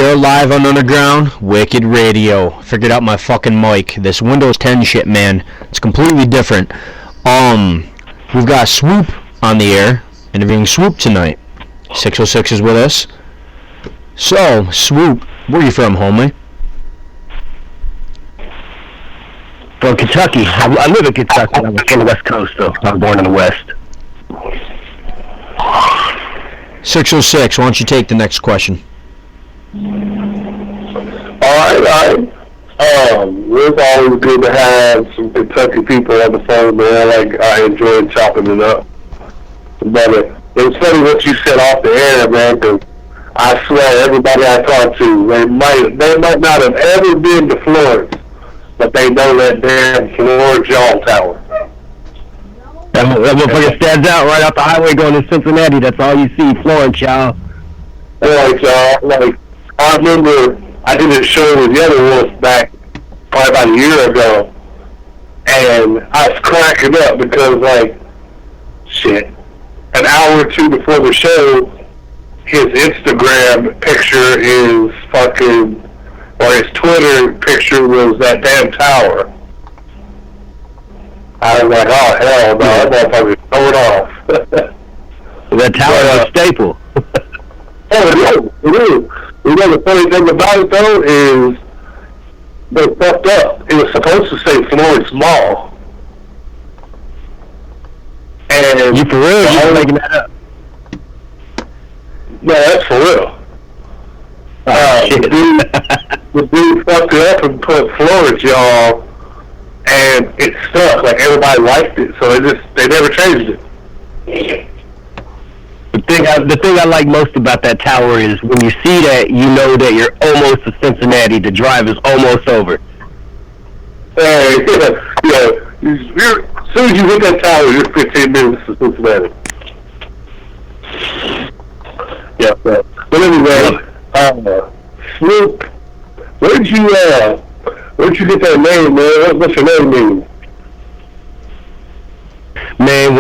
We're live on Underground Wicked Radio. Figured out my fucking mic. This Windows 10 shit, man. It's completely different. We've got Swhoop on the air, interviewing Swhoop tonight. 606 is with us. So, Swhoop, where are you from, homie? From Kentucky. I live in Kentucky. I'm from the West Coast, though. I was born in the West. 606, why don't you take the next question? Alright. It's always good to have some Kentucky people on the phone, man. I enjoyed chopping it up. But it was funny what you said off the air, man, because I swear everybody I talked to, they might not have ever been to Florence, but they know that damn Florence Y'all Tower. That motherfucker stands out right off the highway going to Cincinnati. That's all you see, Florence, y'all. Florence, y'all. I remember I did a show with the other ones back probably about a year ago, and I was cracking up because, shit, an hour or two before the show, his Instagram picture is or his Twitter picture was that damn tower. I was like, oh, hell no, that motherfucker's going off. That tower is a staple. Oh, it is. You know, the funny thing about it, though, is they fucked up. It was supposed to say Florence Mall. And you for real? You're making that up? No, that's for real. The dude fucked it up and put Florence, y'all, and it stuck. Everybody liked it, so they never changed it. The thing I like most about that tower is when you see that, you know that you're almost to Cincinnati. The drive is almost over. Hey, yeah. As soon as you hit that tower, you're 15 minutes to Cincinnati. Yeah. But anyway, Swhoop, where'd you get that name, man? What's your name mean? Man,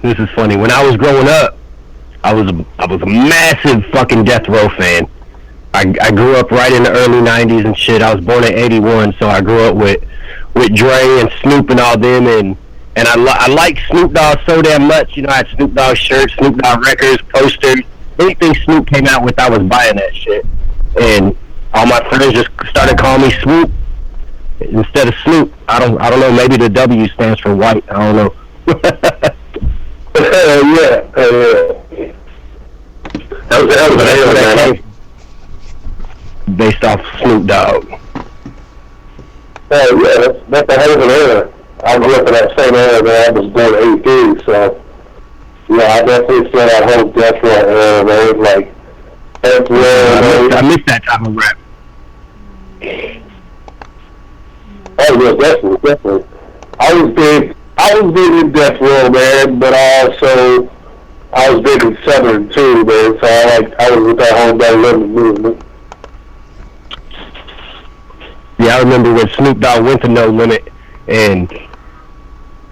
this is funny. When I was growing up, I was a massive fucking Death Row fan. I grew up right in the early 90s and shit. I was born in 81, so I grew up with Dre and Snoop and all them, and I liked Snoop Dogg so damn much. You know, I had Snoop Dogg shirts, Snoop Dogg records, posters. Anything Snoop came out with, I was buying that shit. And all my friends just started calling me Swhoop instead of Snoop. I don't know, maybe the W stands for white. I don't know. Yeah. That was an era, based off Snoop Dogg. Oh yeah, that's a hell of an era. I grew up in that same era, man. I was born in 83, so yeah, I definitely feel that whole Death Row era, man. I miss that type of rap. Oh yeah, definitely. I was big in Death Row, man, but I was big in Southern too, man. So I was with that whole No Limit movement. Yeah, I remember when Snoop Dogg went to No Limit, and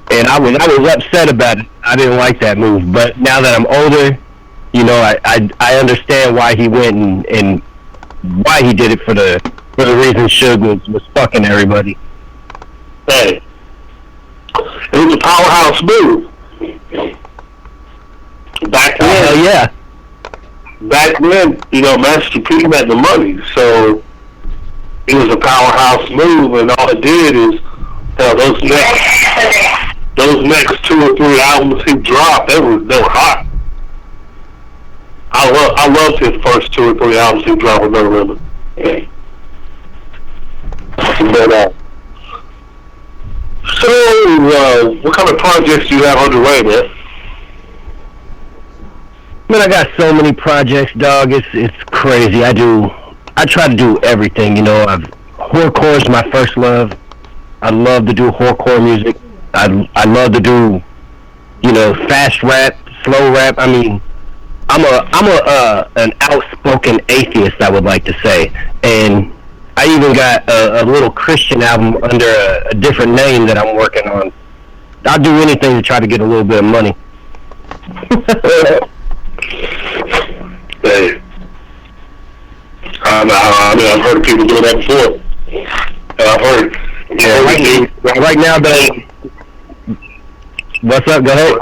I was upset about it. I didn't like that move, but now that I'm older, you know, I understand why he went and why he did it for the reason Suge was fucking everybody. Hey, it was a powerhouse move. Back then, yeah. Back then, you know, Master P had the money, so it was a powerhouse move, and all it did is, those next 2 or 3 albums he dropped, they were hot. I loved his first 2 or 3 albums he dropped with No Limit. But, so, what kind of projects do you have underway, man? Man, I got so many projects, dog. It's crazy. I try to do everything, you know. Horrorcore is my first love. I love to do horrorcore music. I love to do, you know, fast rap, slow rap. I mean, I'm an outspoken atheist, I would like to say, and I even got a little Christian album under a different name that I'm working on. I'll do anything to try to get a little bit of money. Hey, I I've heard people doing that before. And I've heard. Yeah, right now, though. What's up? Go ahead.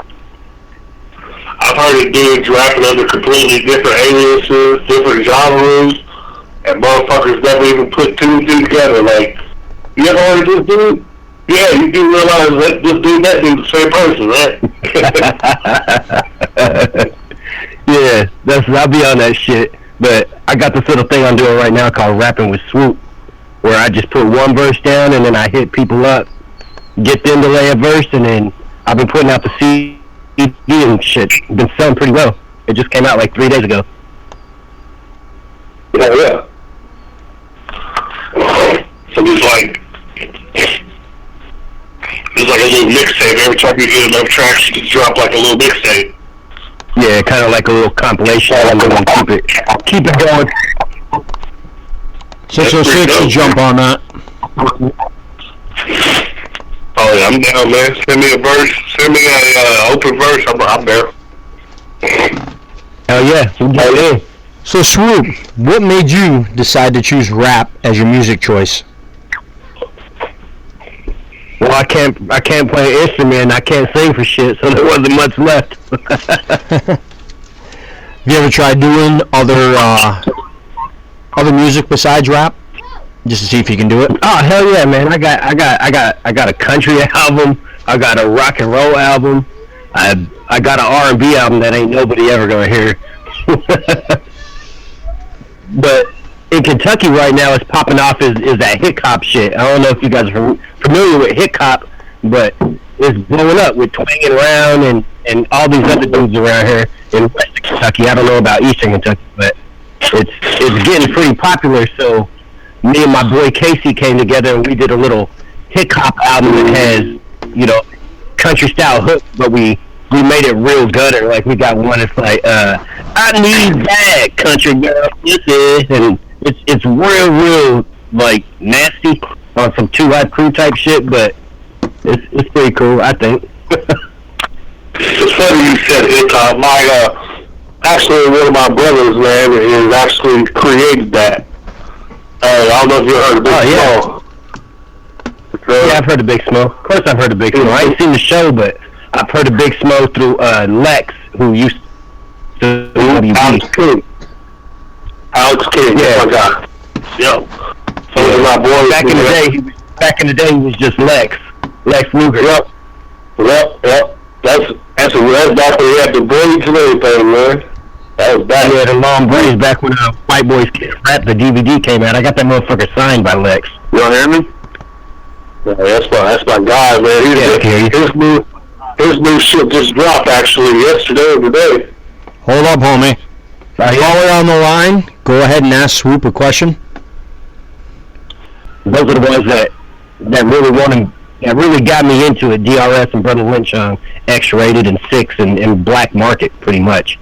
I've heard of dudes rapping under completely different aliases, different genres, and motherfuckers never even put two and two together. Like, you ever heard of this dude? Yeah, you do realize that this dude, that dude's the same person, right? Yeah, I'll be on that shit. But I got this little thing I'm doing right now called rapping with Swhoop, where I just put one verse down and then I hit people up, get them to lay a verse, and then I've been putting out the CD and shit. Been selling pretty well. It just came out like 3 days ago. Yeah. So it's like a little mixtape. Every time you get enough tracks, you can drop like a little mixtape. Yeah, kind of like a little compilation album and keep it going. 606 to jump on that. Oh yeah, I'm down, man. Send me a verse. Send me a open verse. I'm there. Hell yeah. So Swhoop, what made you decide to choose rap as your music choice? Well, I can't play an instrument. I can't sing for shit, so there wasn't much left. Have you ever tried doing other music besides rap, just to see if you can do it? Oh hell yeah, man! I got a country album. I got a rock and roll album. I got an R&B album that ain't nobody ever gonna hear. But in Kentucky right now, it's popping off is that hip hop shit. I don't know if you guys are familiar with hip hop, but it's blowing up with Twangin' Round and all these other dudes around here in Western Kentucky. I don't know about Eastern Kentucky, but it's getting pretty popular. So me and my boy Casey came together and we did a little hip hop album that has, country style hooks, but we made it real gutter. Like we got one that's like, I need that country girl, and it's real like nasty on some Too Hot Crew type shit, but it's pretty cool, I think. It's funny you said hip hop. Actually, one of my brothers, man, is actually created that. I don't know if you heard of Big Smoke. Yeah, I've heard of Big Smoke. Of course I've heard of Big Smoke. I ain't seen the show, but I've heard of Big Smoke through Lex, who used to Alex King. Yeah. Oh my God. Yo. So my boy. Back in the day, he was just Lex Luger. Yep. That's back when he had the braids and everything, man. That was back. Yeah, the long braids back when White Boys Can't Rap, the DVD came out. I got that motherfucker signed by Lex. You don't hear me? Yeah, that's my guy, man. His new shit just dropped actually yesterday or today. Hold up, homie. While we're on the line, go ahead and ask Swhoop a question. Those are the ones that really got me into it. DRS and Brother Lynch on X-Rated and 6 and Black Market, pretty much.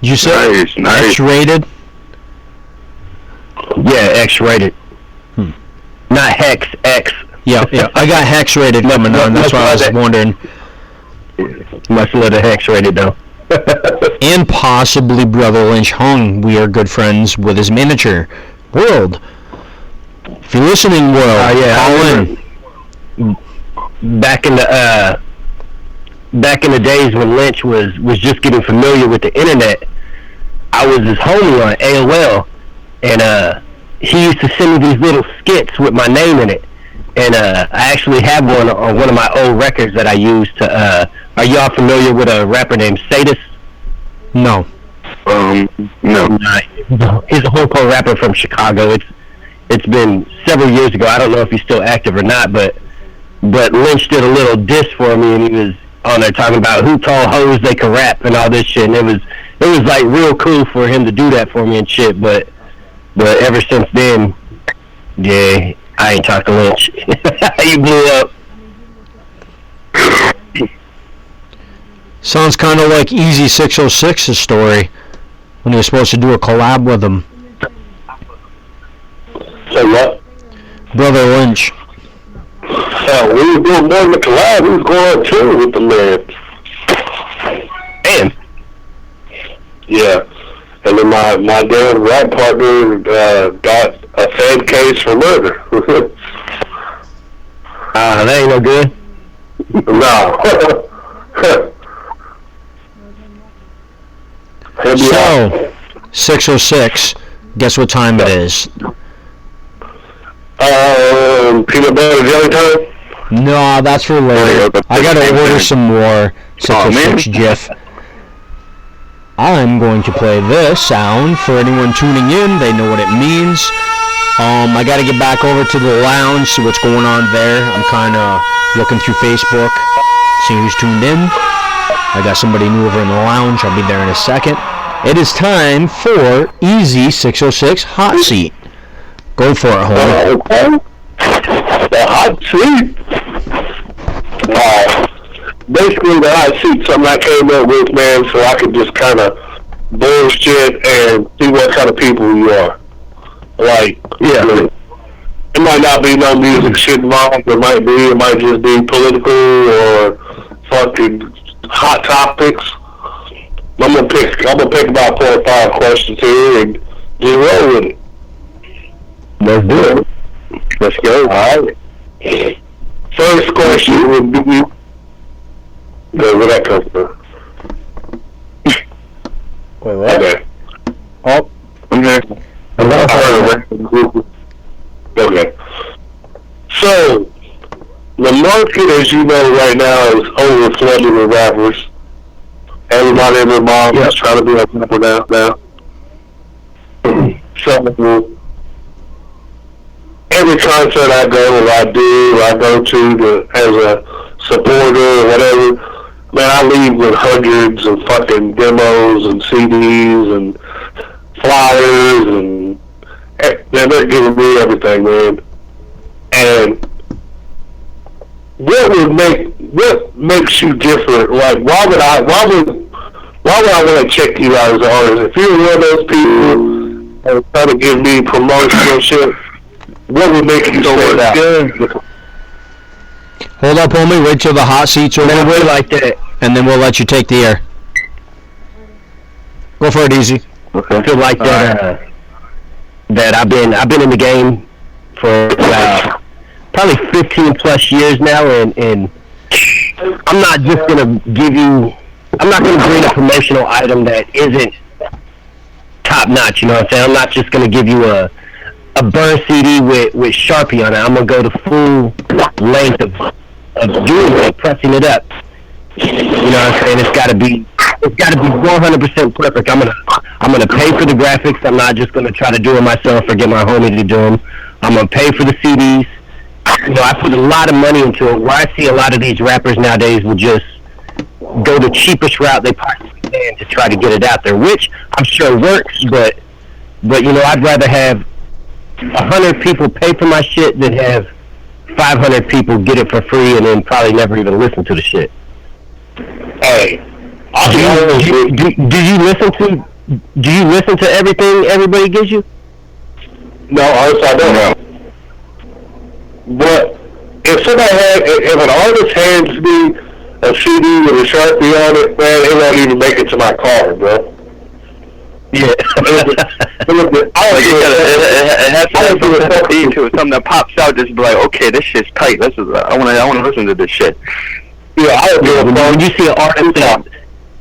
Did you say nice. X-Rated? Yeah, X-Rated. Not Hex, X. Yeah. I got Hex Rated coming on. That's why I was wondering. Must let the Hex Rated though. And possibly Brother Lynch hung We Are Good Friends with his manager, World. If you're listening, World, call in. Back in the days when Lynch was just getting familiar with the internet, I was his homie on AOL, and he used to send me these little skits with my name in it. And I actually have one on one of my old records that I used to. Are y'all familiar with a rapper named Sadis? No. No. He's a hardcore rapper from Chicago. It's been several years ago. I don't know if he's still active or not, but Lynch did a little diss for me, and he was on there talking about who told hoes they could rap and all this shit. And it was like real cool for him to do that for me and shit. But ever since then, yeah, I ain't talked to Lynch. He blew up. Sounds kind of like Easy 606's story when he was supposed to do a collab with him. Say what? Brother Lynch. Hell, we were doing more than the collab. We was going on tour with the man. Damn. Yeah. And and my damn rap partner got a fan case for murder. That ain't no good. No. So, 6:06. Guess what time it is? Peanut butter jelly time? No, that's for later. I gotta order some more 606 GIF. I'm going to play this sound for anyone tuning in. They know what it means. I gotta get back over to the lounge, see what's going on there. I'm kind of looking through Facebook, see who's tuned in. I got somebody new over in the lounge. I'll be there in a second. It is time for Easy 606 Hot Seat. Go for it, homie. Okay. The hot seat. Basically, the hot seat, something I came up with, man, so I could just kind of bullshit and see what kind of people you are. Like, yeah. It might not be no music shit involved. It might just be political or fucking hot topics. I'm gonna pick about 4 or 5 questions here and just roll with it. Let's do it. Let's go. All right. First question would be, where that come from? Wait, what? Okay. Oh, I'm here. Okay. So, the market, as you know, right now is overflooded with rappers. Everybody and their mom is trying to be a rapper now. So, every concert I go to as a supporter or whatever, man, I leave with hundreds of fucking demos and CDs and flyers and man, they're giving me everything, man. And what makes you different? Like, why would I want to check you out as an artist? If you're one of those people that are trying to give me promotional shit, what would make you stand out? Hold up, homie. Wait till the hot seat's over. Man, we like that. And then we'll let you take the air. Go for it, Easy. Okay. I feel like that. That I've been in the game for probably 15 plus years now, and I'm not just gonna I'm not gonna bring a promotional item that isn't top notch. You know what I'm saying? I'm not just gonna give you a burn CD with Sharpie on it. I'm gonna go the full length of doing it, pressing it up. You know what I'm saying? It's gotta be 100% perfect. I'm gonna pay for the graphics. I'm not just gonna try to do it myself or get my homie to do them. I'm gonna pay for the CDs. You know, I put a lot of money into it. Where I see a lot of these rappers nowadays will just go the cheapest route they possibly can to try to get it out there, which I'm sure works. But you know, I'd rather have 100 people pay for my shit than have 500 people get it for free and then probably never even listen to the shit. Hey, do you listen to everything everybody gives you? No, honestly, I don't know. But if an artist hands me a CD with a Sharpie on it, man, it won't even make it to my car, bro. Yeah. It has to have something to it, something that pops out. Just be like, okay, this shit's tight. I want to listen to this shit. Yeah, when you see an artist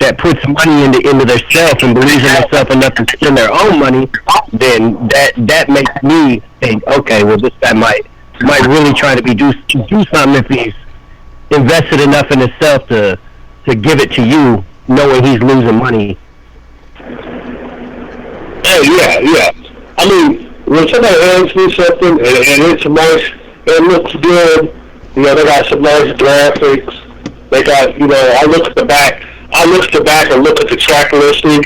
that puts money into their self and believes in themselves enough to spend their own money, then that makes me think, okay, well, this guy might really try to do something if he's invested enough in himself to give it to you, knowing he's losing money. Oh, yeah. I mean, when somebody hands me something and it's nice, it looks good, you know, they got some nice graphics, they got, you know, I look at the back and look at the track listing.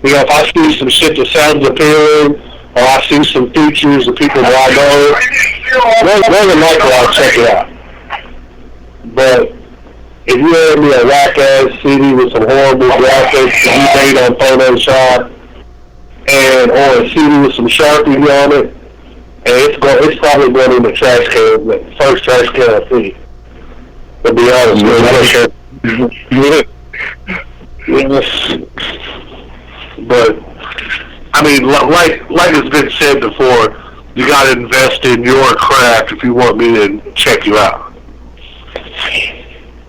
You know, if I see some shit that sounds appealing, or I see some features of people that I know, more than likely I'll check it out. But if you hand me a whack-ass CD with some horrible graphics that you made on Photoshop, or a CD with some Sharpie on it, and it's probably going in the trash can, the first trash can I see. To be honest with you. Yes. But I mean, like it's been said before, you got to invest in your craft if you want me to check you out.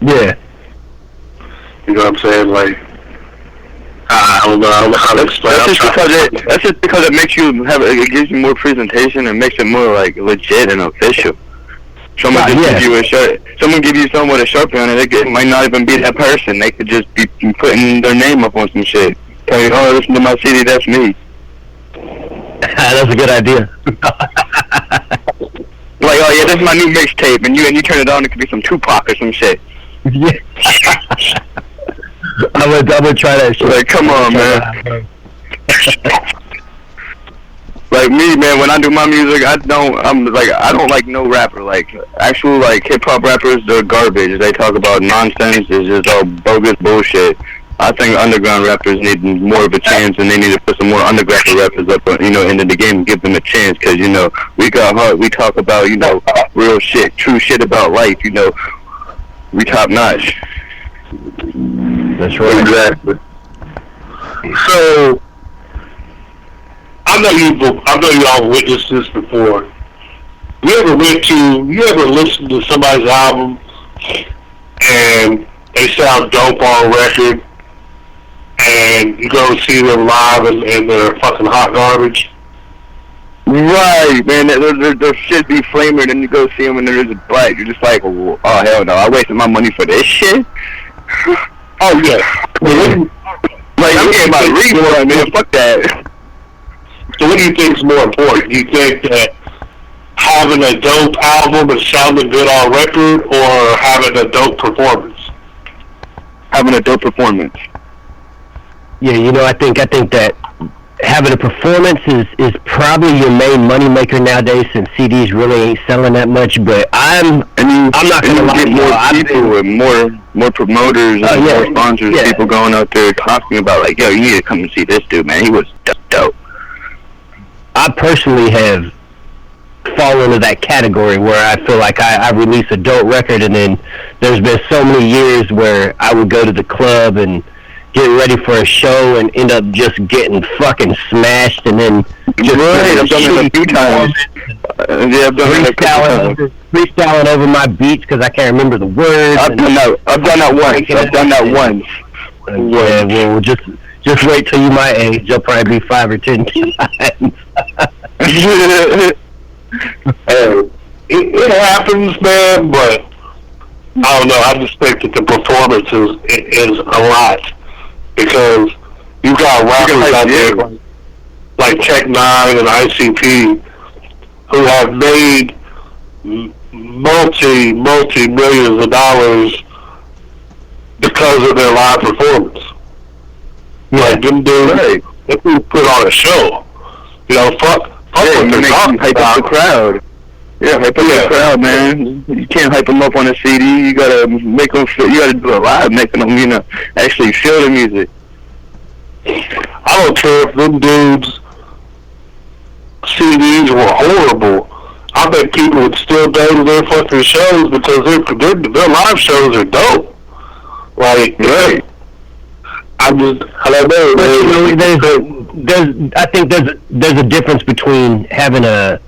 Yeah. You know what I'm saying? Like, I don't know how to explain. That's just because it makes you it gives you more presentation and makes it more like legit and official. Someone gives you a shirt. Someone gives you someone with a Sharpie on it. It might not even be that person. They could just be putting their name up on some shit. Tell you, oh, listen to my CD. That's me. That's a good idea. Like, oh yeah, this is my new mixtape, and you turn it on, it could be some Tupac or some shit. Yeah. I would try that shit. Like, come on, man. Like me, man, when I do my music, I don't like no rapper. Like actual like hip hop rappers, they're garbage. They talk about nonsense. It's just all bogus bullshit. I think underground rappers need more of a chance, and they need to put some more underground rappers up, into the game and give them a chance. Cause we got heart. We talk about real shit, true shit about life. We top notch. That's right. Exactly. So, I know y'all witnessed this before. You ever listened to somebody's album and they sound dope on record, and you go see them live and they're fucking hot garbage? Right, man. There should be flamer, and you go see them and there is black. You're just like, oh hell no! I wasted my money for this shit. Oh yeah. Like I'm getting my refund, man. Fuck that. So what do you think is more important? Do you think that having a dope album and sounding good on record, or having a dope performance? Having a dope performance. Yeah, I think that having a performance is probably your main moneymaker nowadays, since CDs really ain't selling that much. But I'm not gonna lie, more people and more promoters and more sponsors, people going out there talking about like, yo, you need to come and see this dude, man. He was dope. I personally have fallen into that category where I feel like I release a dope record, and then there's been so many years where I would go to the club and get ready for a show and end up just getting fucking smashed, and then just I've done it a few times. Yeah, I've done it freestyling over my beats because I can't remember the words. I've done that once. Yeah, well, just wait till you my age. You'll probably be 5 or 10 times. It happens, man, but I don't know. I just think that the performance is a lot, because you got rappers out there like Tech Nine and ICP who have made multi millions of dollars because of their live performance. Like them dudes, they put on a show. Fuck what they're talking hype about. up the crowd. Yeah, hype up the crowd, man. You can't hype them up on a CD. You gotta make them feel. You gotta do it live, making them, actually feel the music. I don't care if them dudes' CDs were horrible. I bet people would still go to their fucking shows because their live shows are dope. Like, right. I don't know. I think there's a difference between having a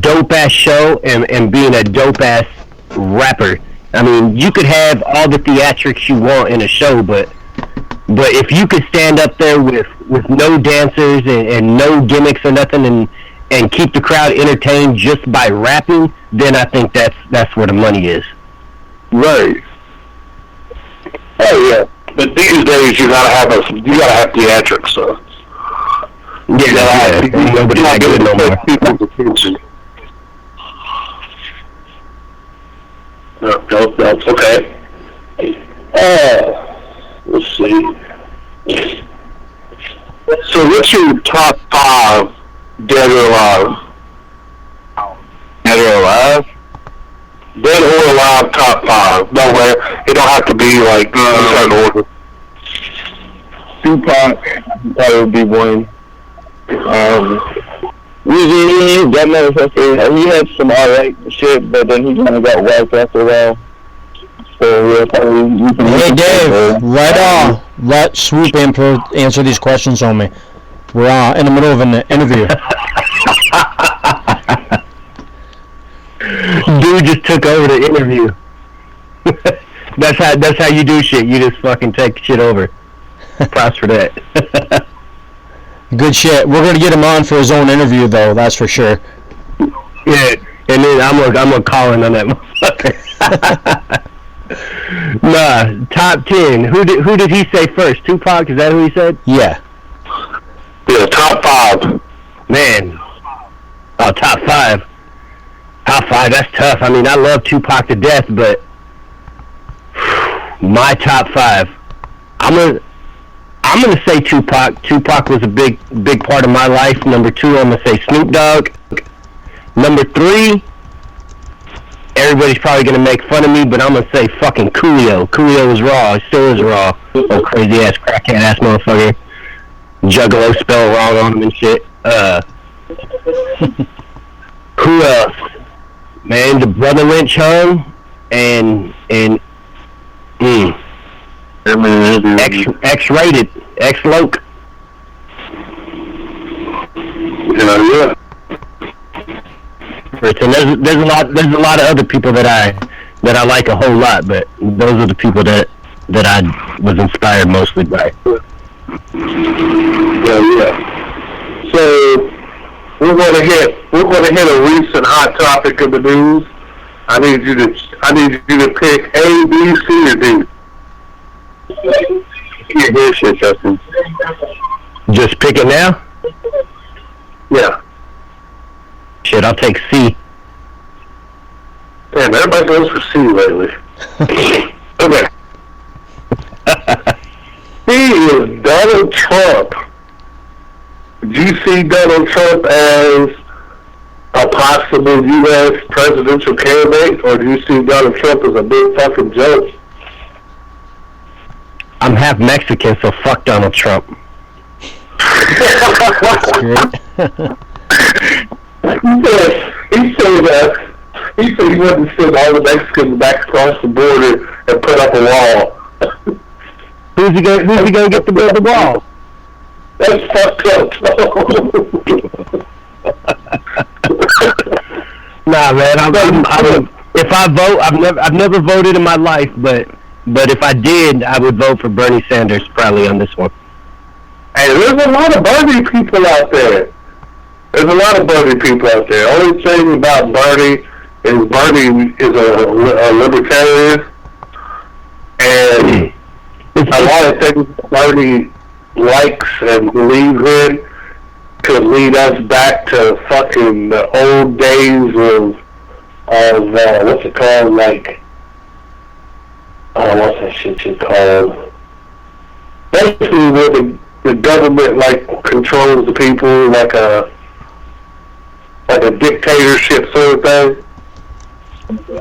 dope ass show and being a dope ass rapper. I mean, you could have all the theatrics you want in a show, but if you could stand up there with no dancers and no gimmicks or nothing, and keep the crowd entertained just by rapping, then I think that's where the money is. Right. Oh yeah. But these days you gotta have theatrics, so nobody's that good no more. People's attention. No, that's okay. Let's see. So what's your top 5 dead or alive? Dead or alive? Dead or alive top 5. Nowhere. It don't have to be like certain order. Tupac, that would be one. That motherfucker, he had some alright shit, but then he kind of got whacked after a while. So yeah, probably. Hey Dave, right on. Let Swhoop answer these questions on me. We're in the middle of an interview. Dude just took over the interview. That's how you do shit. You just fucking take shit over. Props for that. Good shit. We're gonna get him on for his own interview, though. That's for sure. Yeah, and then I'm gonna call in on that motherfucker. Nah, top 10. Who did he say first? Tupac? Is that who he said? Yeah. Yeah, top 5. Man. Oh, top 5. Top 5. That's tough. I mean, I love Tupac to death, but my top 5. I'm gonna say Tupac. Tupac was a big part of my life. Number 2, I'm gonna say Snoop Dogg. Number 3, everybody's probably gonna make fun of me, but I'm gonna say fucking Coolio. Coolio was raw. He still is raw. Oh, crazy ass crackhead ass motherfucker. Juggalo spelled wrong on him and shit. Who else? Man, the Brother Lynch hung and X-rated, X-Loke. Yeah. And there's a lot of other people that I like a whole lot, but those are the people that I was inspired mostly by. Yeah. So we're gonna hit a recent hot topic of the news. I need you to pick A, B, C, or D. Yeah, good shit, Justin. Just pick it now? Yeah. Shit, I'll take C. Damn, everybody goes for C lately. Okay. C is Donald Trump. Do you see Donald Trump as a possible U.S. presidential candidate, or do you see Donald Trump as a big fucking joke? I'm half Mexican, so fuck Donald Trump. That's great. He said he wouldn't send all the Mexicans back across the border and put up a wall. Who's he gonna get to build the wall? That's fucked up. Nah, man. If I vote, I've never voted in my life, but if I did, I would vote for Bernie Sanders probably on this one. Hey, there's a lot of Bernie people out there. Only thing about Bernie is a libertarian, and a lot of things Bernie likes and believes in could lead us back to fucking the old days of what's it called, like, what's that shit called? Basically, where the government like controls the people, like a dictatorship sort of thing.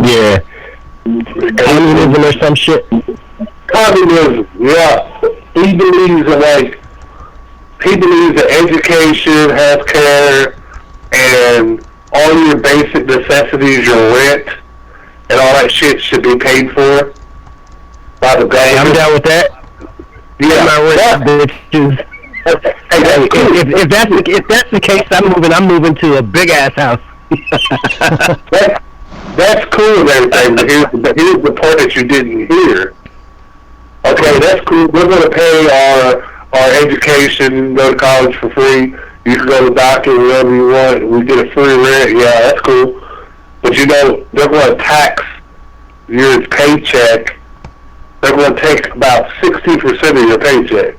Yeah. Communism or some shit. Communism, yeah. He believes that education, healthcare, and all your basic necessities, your rent, and all that shit should be paid for by the government. I'm down with that. Yeah, bitches. Hey, if that's the case, I'm moving to a big ass house. That's cool and everything, but here's the part that you didn't hear. Okay, that's cool. We're going to pay our education, go to college for free. You can go to the doctor wherever you want. We get a free rent. Yeah, that's cool. But you know, they're going to tax your paycheck. They're going to take about 60% of your paycheck.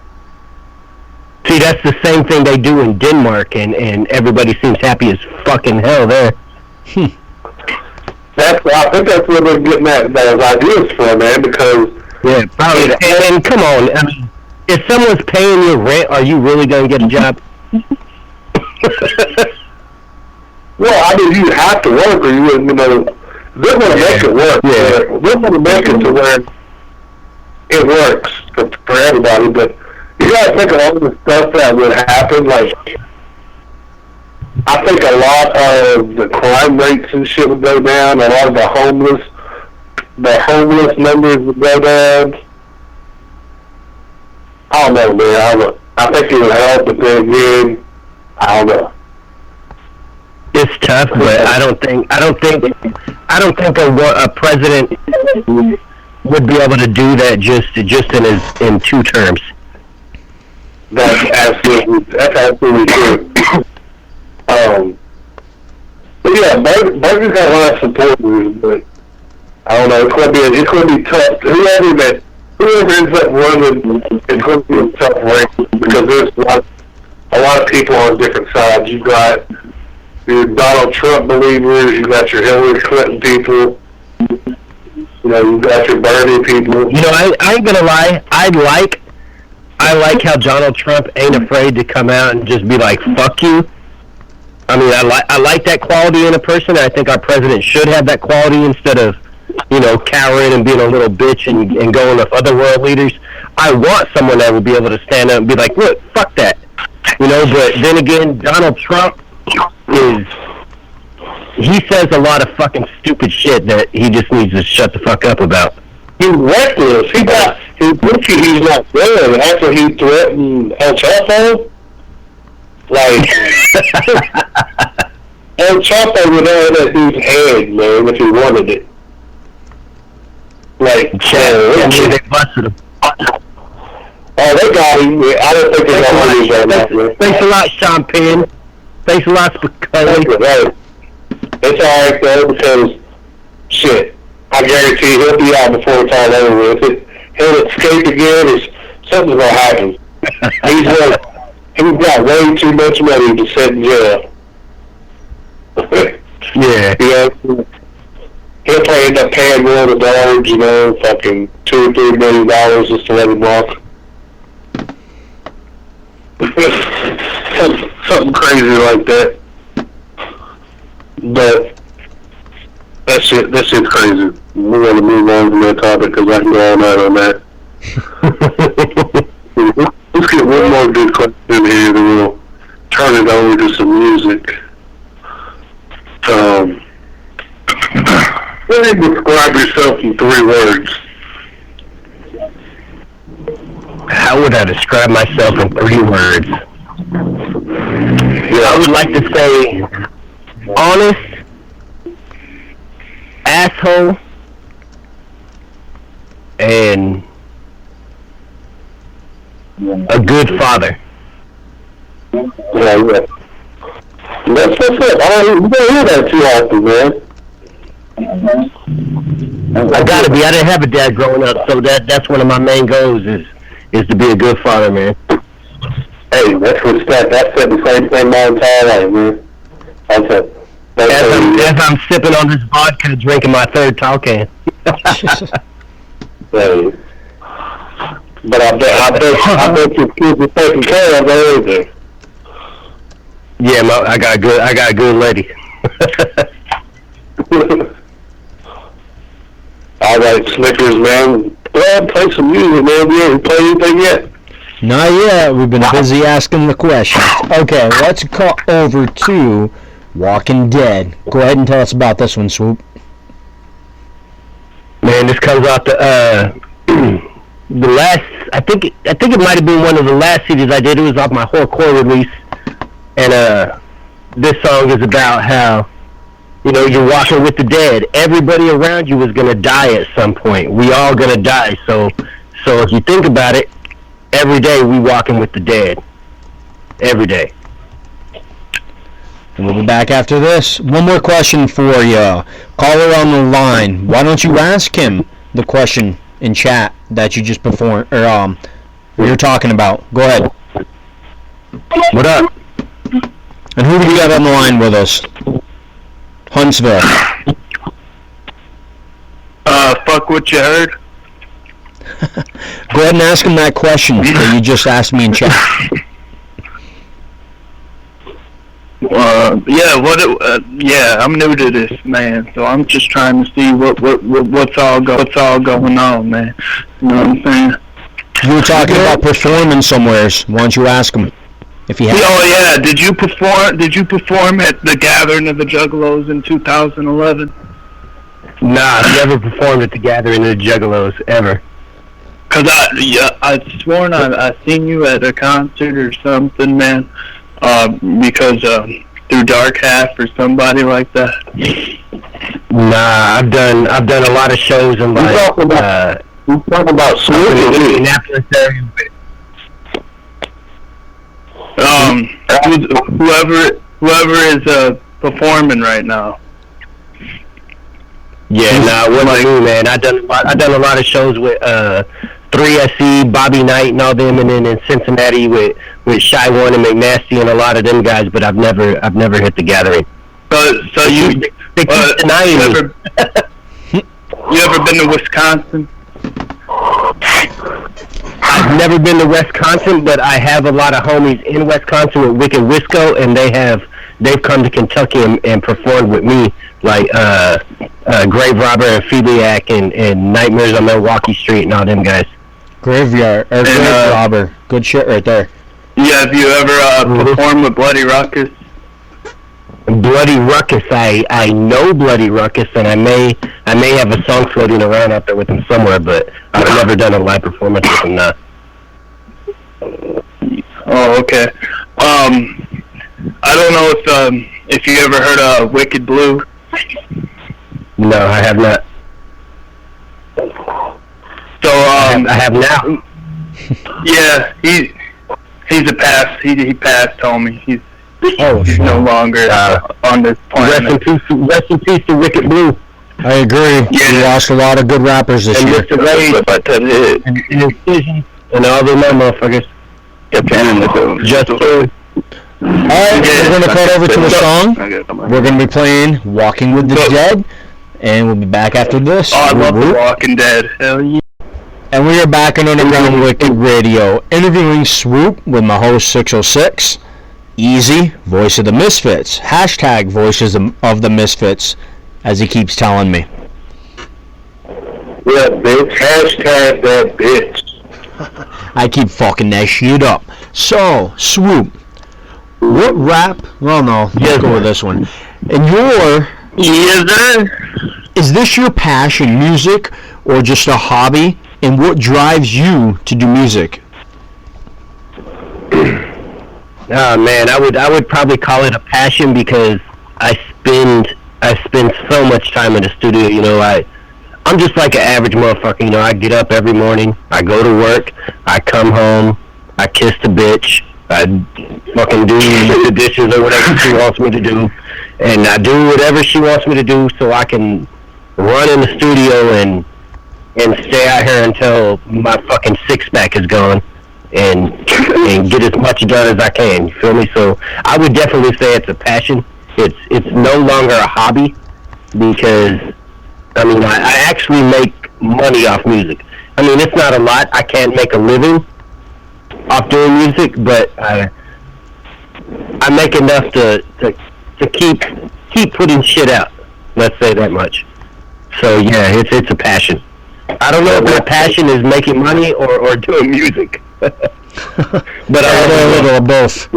See, that's the same thing they do in Denmark, and everybody seems happy as fucking hell there. I think that's where they're getting those ideas from, man, because... Yeah, probably. And come on, I mean, if someone's paying your rent, are you really going to get a job? Well, I mean, you have to work, or you wouldn't, you know... They're going to make it work. Yeah. They're going to make it to where it works for everybody, but you got to think of all the stuff that would happen, like... I think a lot of the crime rates and shit would go down. A lot of the homeless numbers would go down. I don't know, man. I think it would help, but then again, I don't know. It's tough, but I don't think a president would be able to do that just in 2 terms. That's absolutely true. But yeah, Burger's got a lot of supporters, but I don't know. It's gonna be tough. Whoever ends up running, it's gonna be a tough race because there's a lot of people on different sides. You've got your Donald Trump believers, you got your Hillary Clinton people, you know, you got your Bernie people. You know, I ain't gonna lie. I like how Donald Trump ain't afraid to come out and just be like, "Fuck you." I mean, I like that quality in a person. I think our president should have that quality instead of, you know, cowering and being a little bitch and going with other world leaders. I want someone that will be able to stand up and be like, "Look, fuck that," you know. But then again, Donald Trump he says a lot of fucking stupid shit that he just needs to shut the fuck up about. He's reckless. He's not there. After he threatened El Chapo, like El Chapo would have that dude's head, man, if he wanted it. Like, they busted him. Oh, they got him. I don't think they got him right now. Thanks a lot, Sean Penn. Thanks a lot, Spicoli. It's alright though, because shit, I guarantee he'll be out before it's all over with. He'll escape again, or something's gonna happen. He's got way too much money to sit in jail. Yeah. You know, he'll probably end up paying more the dollars, you know, fucking $2 or $3 million just to let him walk. Something crazy like that. But that shit's crazy. We want to move on from that topic because I can go all night on that. Let's get one more good question in here, then we'll turn it over to some music. How do you describe yourself in 3 words? How would I describe myself in 3 words? Yeah, I would like to say honest, asshole, and a good father. Yeah. That's what's up. You don't hear that too often, man. I gotta be. I didn't have a dad growing up, so that's one of my main goals is to be a good father, man. Hey, that's respect. That's the same thing my entire life, man. As I'm sipping on this vodka, drinking my 3rd tall can. Hey. But I bet your kids are taking care of everything. Yeah, I got a good lady. All right, Snickers, man. Well, play some music, man. You haven't played anything yet? Not yet. We've been busy asking the questions. Okay, let's go over to Walking Dead. Go ahead and tell us about this one, Swhoop. Man, this comes out the last. I think it might have been one of the last CDs I did. It was off my horrorcore release, and this song is about how, you know, you're walking with the dead. Everybody around you is gonna die at some point. We all gonna die. So if you think about it, every day we walking with the dead. Every day. And we'll be back after this. One more question for you. Caller on the line. Why don't you ask him the question in chat that you just performed, or you're talking about? Go ahead. What up? And who do we got on the line with us? Huntsville. Fuck what you heard. Go ahead and ask him that question that you just asked me in chat. Yeah, I'm new to this, man. So I'm just trying to see what's all going on, man. You know what I'm saying? You were talking about performing somewheres. Why don't you ask him if he has? Oh yeah, did you perform at the Gathering of the Juggalos in 2011? Nah, I've never performed at the Gathering of the Juggalos ever. Cause I sworn I seen you at a concert or something, man. Because through Dark Half or somebody like that. Nah, I've done a lot of shows in like talking about Swhoop in or me? Indianapolis area. Whoever is performing right now. Yeah, nah, what I do, man. I done a lot of shows with 3SE, Bobby Knight, and all them, and then in Cincinnati with Shy One and McNasty and a lot of them guys. But I've never hit the gathering. So you you ever been to Wisconsin? I've never been to Wisconsin, but I have a lot of homies in Wisconsin with Wicked Wisco, and they've come to Kentucky and performed with me, like Grave Robber and Phoebiac and Nightmares on Milwaukee Street and all them guys. Grave Robber. Good shit right there. Yeah, have you ever performed with Bloody Ruckus? Bloody Ruckus, I know Bloody Ruckus, and I may have a song floating around out there with him somewhere, but I've never done a live performance with him now. Oh, okay. I don't know if you ever heard of Wicked Blue. No, I have not. So I have now. Yeah, he's a pass. He passed, homie. He's shit. no longer on this planet. Rest in peace to Wicked Blue. I agree. Yeah. We lost a lot of good rappers this And year. Mr. Ray and Incision and all the motherfuckers. Just Alright, we're going to cut over to a song. We're going to be playing Walking with the Dead, and we'll be back after this. Oh, I love The Walking Dead. Hell yeah. And we are back on Underground Wicked Radio, interviewing Swhoop with my host 606, Easy, Voice of the Misfits, hashtag Voices of the Misfits, as he keeps telling me. Yeah, bitch. Hashtag that bitch. I keep fucking that shit up. So, Swhoop, what rap? Well, no, let's go with this one. And is this your passion, music, or just a hobby? And what drives you to do music? Oh man, I would probably call it a passion because I spend so much time in the studio. You know, I'm just like an average motherfucker. You know, I get up every morning, I go to work, I come home, I kiss the bitch, I fucking do the dishes or whatever she wants me to do, and I do whatever she wants me to do so I can run in the studio and stay out here until my fucking six-pack is gone and get as much done as I can, you feel me? So I would definitely say it's a passion. It's no longer a hobby because, I mean, I actually make money off music. I mean, it's not a lot. I can't make a living off doing music, but I make enough to keep putting shit out. Let's say that much. So yeah, it's a passion. I don't know if my passion is making money or doing music. But I A little of both.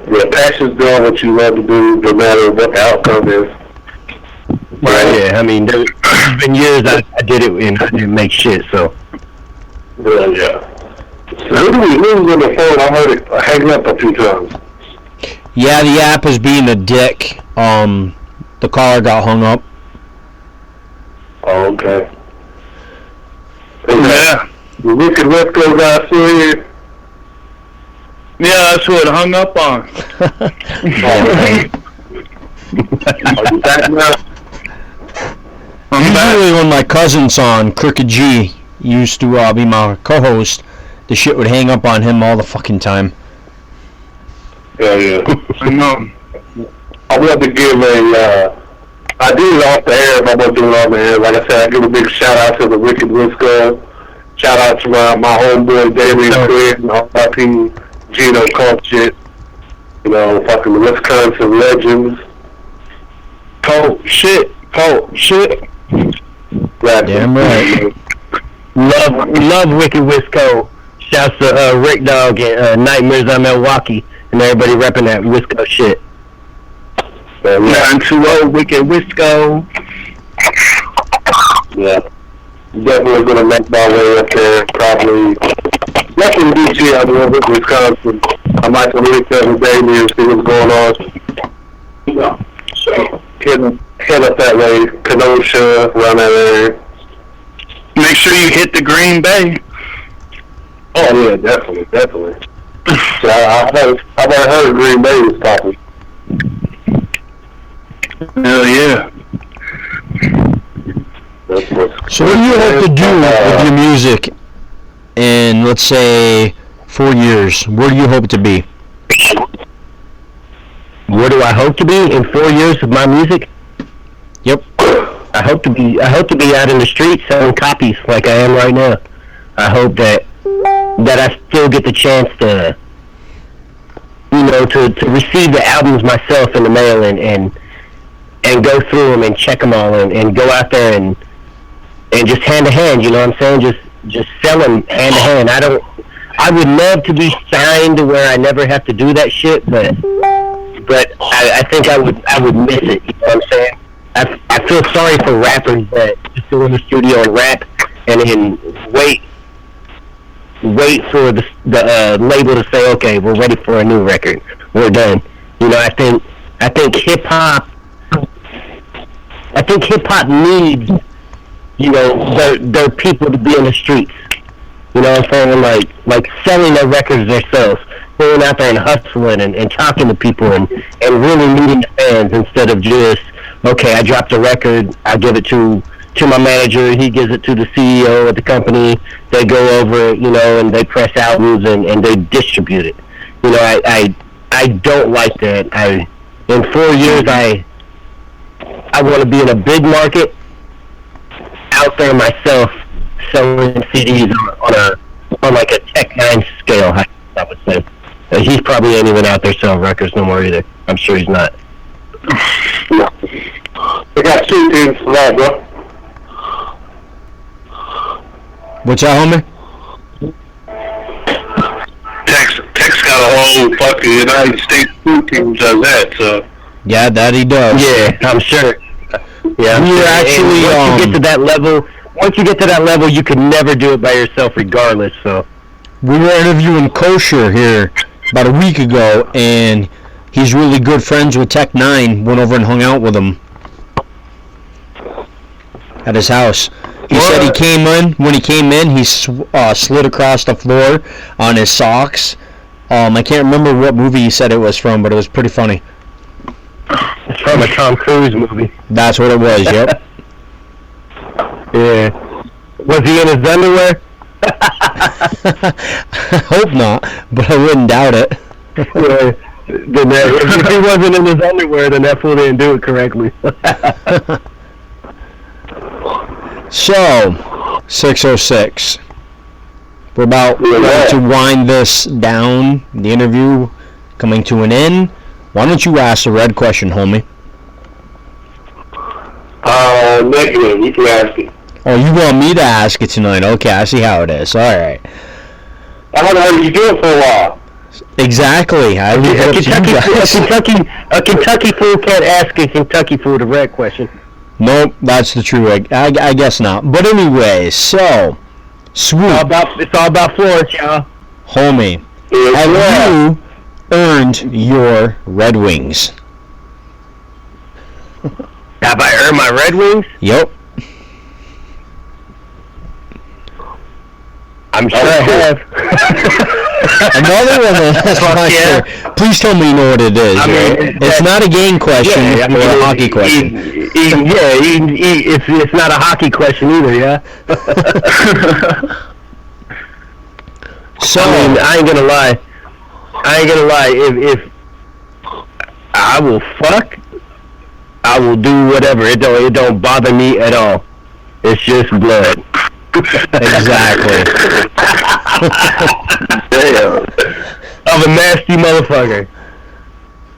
Yeah, passion's doing what you love to do, no matter what the outcome is. Right. Yeah, I mean, there's been years I did it and I didn't make shit, so. Yeah. So who was on the phone? I heard it hanging up a few times. Yeah, the app is being a dick. The caller got hung up. Oh, okay. Yeah. The Wicked Wisco guy still here? Yeah, that's what it hung up on. Are you back now? Usually when my cousin's on, Crooked G, used to be my co-host, the shit would hang up on him all the fucking time. Yeah. I know. I want to give I did it off the air, but I won't do it on the air. Like I said, I give a big shout out to the Wicked Wisco. Shout out to my homeboy David Quinn and all my people, Gino Comp shit. You know, fucking Wisconsin legends. Cold shit. Right. Damn right. Love Wicked Wisco. Shouts to Rick Dog and Nightmares on Milwaukee and everybody repping that Wisco shit. 920 Wicked Wisco. Yeah. Definitely gonna make my way up there, probably. Definitely DC, I'm going with Wisconsin. I might go read every day and see what's going on. Yeah. So, head up that way, Kenosha, around that area. Make sure you hit the Green Bay. Oh yeah, definitely. So I've heard Green Bay is popping. Hell yeah. So what do you hope to do with your music in, let's say, 4 years? Where do you hope to be? Where do I hope to be in 4 years with my music? Yep. I hope to be out in the streets selling copies like I am right now. I hope that I still get the chance to, to receive the albums myself in the mail and go through them and check them all and go out there and just hand to hand, you know what I'm saying? Just selling hand to hand. I would love to be signed to where I never have to do that shit, but I think I would miss it, you know what I'm saying? I feel sorry for rappers that just go in the studio and rap and then wait for the label to say, okay, we're ready for a new record. We're done. You know, I think hip hop needs, their people to be in the streets. You know what I'm saying? Like selling their records themselves, going out there and hustling and talking to people and really meeting the fans instead of just, okay, I dropped a record, I give it to my manager, he gives it to the CEO of the company, they go over it, and they press albums and they distribute it. You know, I don't like that. In 4 years, I want to be in a big market, out there myself, selling CDs on like a Tech 9 scale, I would say. He's probably ain't even out there selling records no more either. I'm sure he's not. They got 2 teams for that, bro. What's that, homie? Tech's got a whole fucking United States 2 teams does that, so. Yeah, that he does. Yeah, I'm sure. Yeah, we were actually once you get to that level, you could never do it by yourself, regardless. So we were interviewing Kosher here about a week ago, and he's really good friends with Tech 9. Went over and hung out with him at his house. He said when he came in, he slid across the floor on his socks. I can't remember what movie he said it was from, but it was pretty funny. It's from a Tom Cruise movie. That's what it was, yep. Yeah. Was he in his underwear? I hope not, but I wouldn't doubt it. Yeah. If he wasn't in his underwear, then that fool didn't do it correctly. So, 606. We're about ready to wind this down. The interview coming to an end. Why don't you ask the red question, homie? Negative. You can ask it. Oh, you want me to ask it tonight? Okay, I see how it is. All right. I haven't heard you do it for a while. Exactly. I leave it up to you guys. A Kentucky fool can't ask a Kentucky fool the red question. Nope, that's the true. I guess not. But anyway, so Swhoop. It's all about Florence, y'all. Homie, have you earned your Red Wings? Have I earned my Red Wings? Yep. I'm sure I have. Another one that's not sure. Please tell me you know what it is. I mean, it's not a game question. Yeah, it's a hockey question. It's not a hockey question either. Yeah. So I mean, I ain't gonna lie. If I will fuck, I will do whatever. It don't bother me at all. It's just blood. Exactly. Damn. I'm a nasty motherfucker.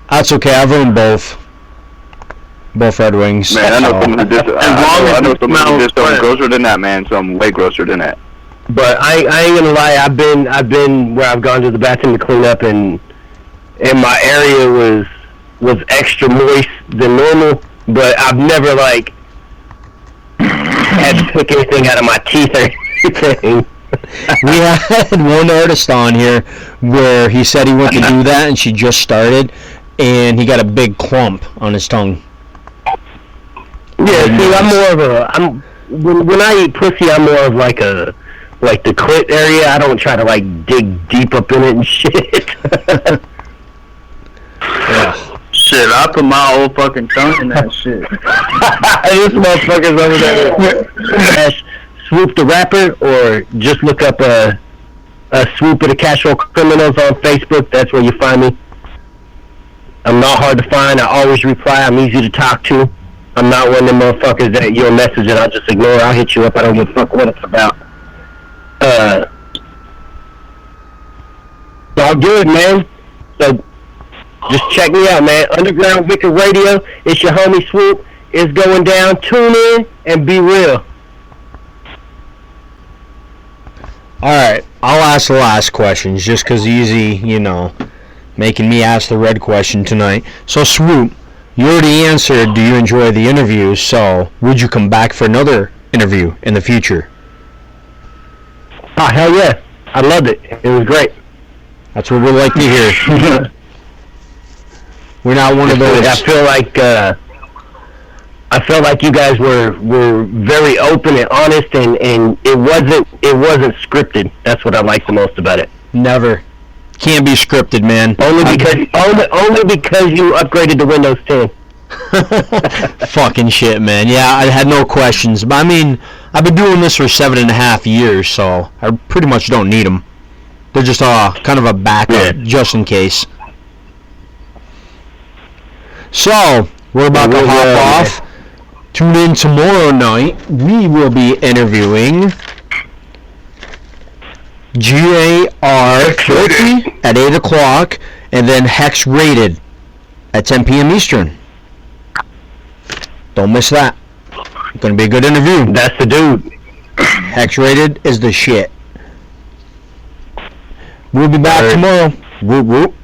That's okay. I've earned both. Both Red Wings. Man, I know someone who just grosser than that, man. So I'm way grosser than that. But I ain't gonna lie. I've been where I've gone to the bathroom to clean up, and my area was extra moist than normal. But I've never had to pick anything out of my teeth or anything. We had one artist on here where he said he went to do that and she just started, and he got a big clump on his tongue. Yeah, see, I'm more of a, when I eat pussy, I'm more of like the clit area. I don't try to like dig deep up in it and shit. Yeah. Shit, I put my whole fucking tongue in that shit. This motherfucker's over there. Swhoop the rapper, or just look up a Swhoop of the Casual Criminals on Facebook. That's where you find me. I'm not hard to find. I always reply. I'm easy to talk to. I'm not one of them motherfuckers that you'll message and I'll just ignore. I'll hit you up. I don't give a fuck what it's about. It's all good, man. So just check me out, man. Underground Wicked Radio. It's your homie Swhoop. It's going down. Tune in and be real. Alright, I'll ask the last questions just because easy, making me ask the red question tonight. So, Swhoop, you already answered, do you enjoy the interview? So, would you come back for another interview in the future? Oh, hell yeah. I loved it. It was great. That's what we like to hear. We're not one of those. I feel like you guys were very open and honest, and it wasn't scripted. That's what I like the most about it. Never. Can't be scripted, man. Only because you upgraded to Windows 10. Fucking shit, man. Yeah, I had no questions. But I mean, I've been doing this for 7.5 years, so I pretty much don't need them. They're just kind of a backup, just in case. So, we're about to hop off. Tune in tomorrow night. We will be interviewing GAR50 at 8 o'clock, and then Hex Rated at 10 p.m. Eastern. Don't miss that. It's going to be a good interview. That's the dude. Hex Rated is the shit. We'll be back tomorrow. Whoop whoop.